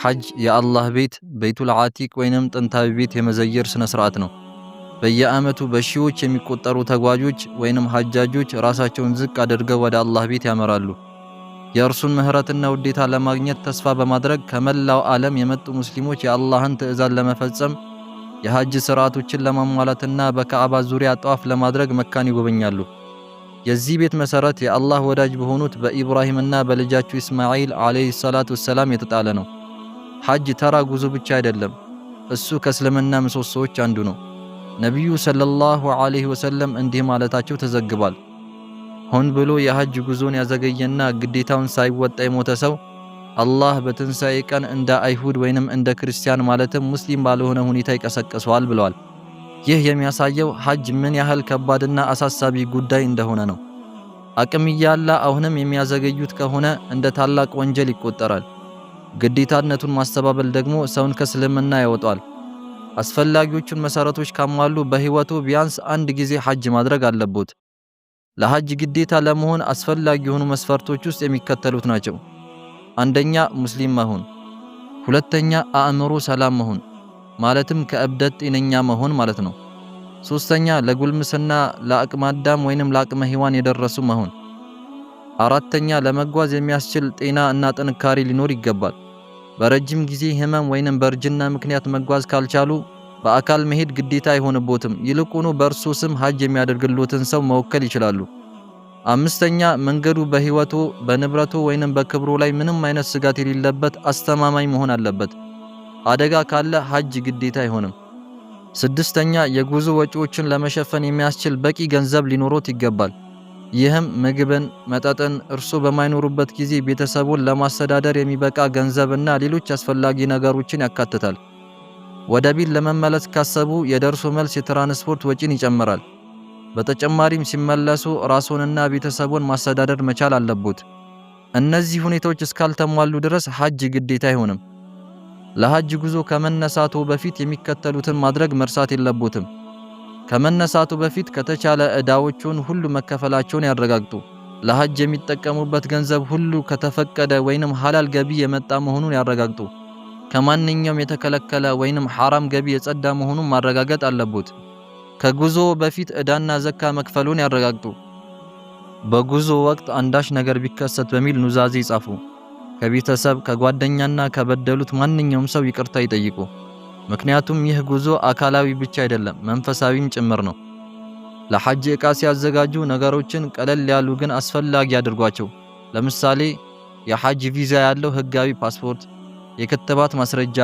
ሐጅ የአላህ ቤት በይቱል ዓቲቅ ወይንም ጥንታዊ ቤት የመዘየር ስነ ስርዓት ነው። በየዓመቱ በሺዎች የሚቆጠሩ ተጓዦች ወይንም ሐጃጆች ራሳቸውን ዝቅ አድርገው ወደ አላህ ቤት ያመራሉ። የእርሱን ምህረትና ውዴታ ለማግኘት ተስፋ በማድረግ ከመላው ዓለም የመጡ ሙስሊሞች የአላህን ትዕዛዝ ለመፈጸም የሐጅ ስርዓቶችን ለማሟላትና በካዕባ ዙሪያ ጧፍ ለማድረግ መካን ይጎበኛሉ። የዚህ ቤት መሰረት የአላህ ወዳጅ በሆኑት በኢብራሂምና በልጃቸው ኢስማኤል አለይሂ ሰላቱ ወሰላም የተጣለ ነው። ሐጅ ተራ ጉዞ ብቻ አይደለም፣ እሱ ከእስልምና ምሰሶዎች አንዱ ነው። ነቢዩ ሰለላሁ ዐለይሂ ወሰለም እንዲህ ማለታቸው ተዘግቧል። ሆን ብሎ የሐጅ ጉዞን ያዘገየና ግዴታውን ሳይወጣ የሞተ ሰው አላህ በትንሣኤ ቀን እንደ አይሁድ ወይንም እንደ ክርስቲያን ማለትም ሙስሊም ባልሆነ ሁኔታ ይቀሰቅሰዋል ብለዋል። ይህ የሚያሳየው ሐጅ ምን ያህል ከባድና አሳሳቢ ጉዳይ እንደሆነ ነው። አቅም እያለ አሁንም የሚያዘገዩት ከሆነ እንደ ታላቅ ወንጀል ይቆጠራል። ግዴታነቱን ማስተባበል ደግሞ ሰውን ከእስልምና ያወጣል። አስፈላጊዎቹን መሰረቶች ካሟሉ በህይወቱ ቢያንስ አንድ ጊዜ ሐጅ ማድረግ አለበት። ለሐጅ ግዴታ ለመሆን አስፈላጊ የሆኑ መስፈርቶች ውስጥ የሚከተሉት ናቸው። አንደኛ ሙስሊም መሆን፣ ሁለተኛ አእምሮ ሰላም መሆን ማለትም ከእብደት ጤነኛ መሆን ማለት ነው። ሶስተኛ ለጉልምስና ለአቅመ አዳም ወይንም ለአቅመ ሔዋን የደረሱ መሆን። አራተኛ ለመጓዝ የሚያስችል ጤና እና ጥንካሬ ሊኖር ይገባል። በረጅም ጊዜ ህመም ወይንም በእርጅና ምክንያት መጓዝ ካልቻሉ በአካል መሄድ ግዴታ አይሆንቦትም። ይልቁኑ በእርሱ ስም ሐጅ የሚያደርግሎትን ሰው መወከል ይችላሉ። አምስተኛ መንገዱ በህይወቱ በንብረቱ ወይንም በክብሩ ላይ ምንም አይነት ስጋት የሌለበት አስተማማኝ መሆን አለበት። አደጋ ካለ ሐጅ ግዴታ አይሆንም። ስድስተኛ የጉዞ ወጪዎችን ለመሸፈን የሚያስችል በቂ ገንዘብ ሊኖሮት ይገባል። ይህም ምግብን፣ መጠጥን፣ እርሱ በማይኖሩበት ጊዜ ቤተሰቡን ለማስተዳደር የሚበቃ ገንዘብና ሌሎች አስፈላጊ ነገሮችን ያካትታል። ወደ ቤት ለመመለስ ካሰቡ የደርሶ መልስ የትራንስፖርት ወጪን ይጨምራል። በተጨማሪም ሲመለሱ ራስዎንና ቤተሰቡን ማስተዳደር መቻል አለቦት። እነዚህ ሁኔታዎች እስካልተሟሉ ድረስ ሐጅ ግዴታ አይሆንም። ለሐጅ ጉዞ ከመነሳቱ በፊት የሚከተሉትን ማድረግ መርሳት የለቦትም። ከመነሳቱ በፊት ከተቻለ ዕዳዎቹን ሁሉ መከፈላቸውን ያረጋግጡ። ለሐጅ የሚጠቀሙበት ገንዘብ ሁሉ ከተፈቀደ ወይንም ሐላል ገቢ የመጣ መሆኑን ያረጋግጡ። ከማንኛውም የተከለከለ ወይንም ሐራም ገቢ የጸዳ መሆኑን ማረጋገጥ አለቦት። ከጉዞ በፊት ዕዳና ዘካ መክፈሉን ያረጋግጡ። በጉዞ ወቅት አንዳች ነገር ቢከሰት በሚል ኑዛዜ ይጻፉ። ከቤተሰብ ከጓደኛና ከበደሉት ማንኛውም ሰው ይቅርታ ይጠይቁ። ምክንያቱም ይህ ጉዞ አካላዊ ብቻ አይደለም፣ መንፈሳዊም ጭምር ነው። ለሐጅ ዕቃ ሲያዘጋጁ ነገሮችን ቀለል ያሉ ግን አስፈላጊ አድርጓቸው። ለምሳሌ የሐጅ ቪዛ ያለው ህጋዊ ፓስፖርት፣ የክትባት ማስረጃ፣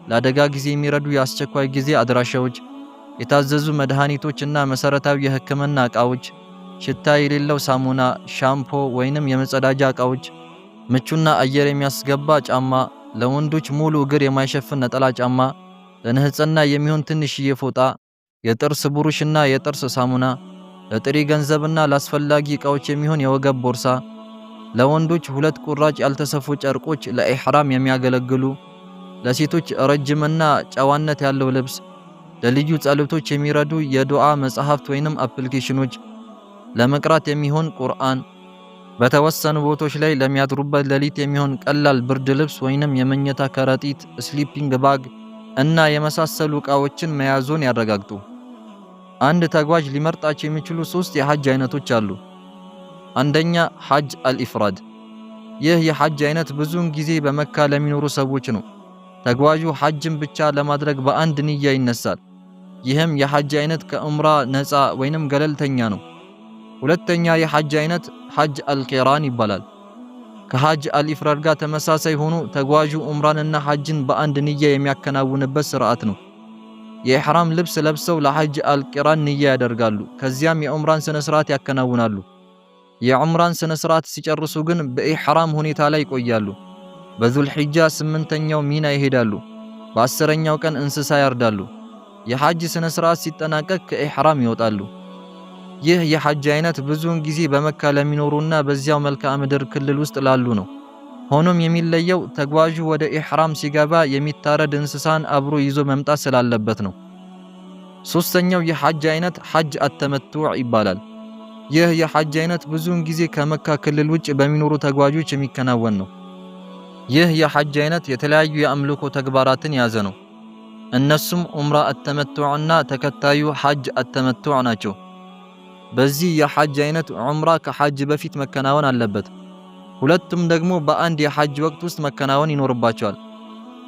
ለአደጋ ጊዜ የሚረዱ የአስቸኳይ ጊዜ አድራሻዎች፣ የታዘዙ መድኃኒቶችና መሰረታዊ የህክምና ዕቃዎች፣ ሽታ የሌለው ሳሙና፣ ሻምፖ ወይንም የመጸዳጃ ዕቃዎች፣ ምቹና አየር የሚያስገባ ጫማ፣ ለወንዶች ሙሉ እግር የማይሸፍን ነጠላ ጫማ፣ ለንጽህና የሚሆን ትንሽዬ ፎጣ፣ የጥርስ ብሩሽና የጥርስ ሳሙና፣ ለጥሬ ገንዘብና ለአስፈላጊ ዕቃዎች የሚሆን የወገብ ቦርሳ፣ ለወንዶች 2 ቁራጭ ያልተሰፉ ጨርቆች ለኢህራም የሚያገለግሉ፣ ለሴቶች ረጅምና ጨዋነት ያለው ልብስ፣ ለልዩ ጸሎቶች የሚረዱ የዱዓ መጽሐፍት ወይንም አፕሊኬሽኖች፣ ለመቅራት የሚሆን ቁርአን፣ በተወሰኑ ቦታዎች ላይ ለሚያድሩበት ሌሊት የሚሆን ቀላል ብርድ ልብስ ወይንም የመኝታ ከረጢት ስሊፒንግ ባግ እና የመሳሰሉ ዕቃዎችን መያዙን ያረጋግጡ። አንድ ተጓዥ ሊመርጣቸው የሚችሉ 3 የሐጅ አይነቶች አሉ። አንደኛ ሐጅ አልኢፍራድ። ይህ የሐጅ አይነት ብዙውን ጊዜ በመካ ለሚኖሩ ሰዎች ነው። ተጓዡ ሐጅን ብቻ ለማድረግ በአንድ ንያ ይነሳል። ይህም የሐጅ አይነት ከዑምራ ነፃ ወይንም ገለልተኛ ነው። ሁለተኛ የሐጅ አይነት ሐጅ አልቂራን ይባላል። ከሐጅ አልኢፍራድ ጋር ተመሳሳይ ሆኖ ተጓዡ ዑምራንና ሐጅን በአንድ ንያ የሚያከናውንበት ስርዓት ነው። የኢህራም ልብስ ለብሰው ለሐጅ አልቂራን ንያ ያደርጋሉ። ከዚያም የዑምራን ስነ ስርዓት ያከናውናሉ። የዑምራን ስነ ስርዓት ሲጨርሱ ግን በኢህራም ሁኔታ ላይ ይቆያሉ። በዙልሂጃ 8ኛው ሚና ይሄዳሉ። በ10ኛው ቀን እንስሳ ያርዳሉ። የሐጅ ስነ ስርዓት ሲጠናቀቅ ከኢህራም ይወጣሉ። ይህ የሐጅ አይነት ብዙውን ጊዜ በመካ ለሚኖሩና በዚያው መልክዓ ምድር ክልል ውስጥ ላሉ ነው። ሆኖም የሚለየው ተጓዡ ወደ ኢህራም ሲገባ የሚታረድ እንስሳን አብሮ ይዞ መምጣት ስላለበት ነው። ሶስተኛው የሐጅ አይነት ሐጅ አተመቱዕ ይባላል። ይህ የሐጅ አይነት ብዙውን ጊዜ ከመካ ክልል ውጭ በሚኖሩ ተጓዦች የሚከናወን ነው። ይህ የሐጅ አይነት የተለያዩ የአምልኮ ተግባራትን ያዘ ነው። እነሱም ዑምራ አተመቱዕና ተከታዩ ሐጅ አተመቱዕ ናቸው። በዚህ የሐጅ አይነት ዑምራ ከሐጅ በፊት መከናወን አለበት። ሁለቱም ደግሞ በአንድ የሐጅ ወቅት ውስጥ መከናወን ይኖርባቸዋል።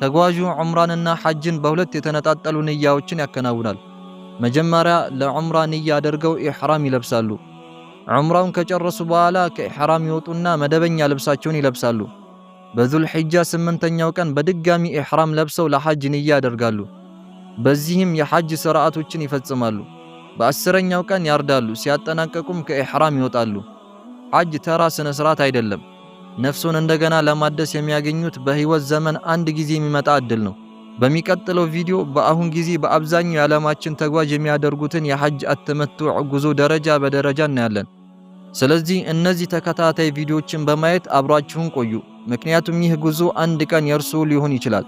ተጓዡ ዑምራንና ሐጅን በሁለት የተነጣጠሉ ንያዎችን ያከናውናል። መጀመሪያ ለዑምራ ንያ አድርገው ኢሕራም ይለብሳሉ። ዑምራውን ከጨረሱ በኋላ ከኢሕራም ይወጡና መደበኛ ልብሳቸውን ይለብሳሉ። በዙል ሒጃ 8ኛው ቀን በድጋሚ ኢሕራም ለብሰው ለሐጅ ንያ ያደርጋሉ። በዚህም የሐጅ ሥርዓቶችን ይፈጽማሉ። በ10ኛው ቀን ያርዳሉ። ሲያጠናቀቁም ከኢሕራም ይወጣሉ። ሐጅ ተራ ስነ ስርዓት አይደለም። ነፍሱን እንደገና ለማደስ የሚያገኙት በህይወት ዘመን አንድ ጊዜ የሚመጣ እድል ነው። በሚቀጥለው ቪዲዮ በአሁን ጊዜ በአብዛኛው የዓለማችን ተጓዥ የሚያደርጉትን የሐጅ አተመቱዕ ጉዞ ደረጃ በደረጃ እናያለን። ስለዚህ እነዚህ ተከታታይ ቪዲዮዎችን በማየት አብራችሁን ቆዩ። ምክንያቱም ይህ ጉዞ አንድ ቀን የእርሱ ሊሆን ይችላል።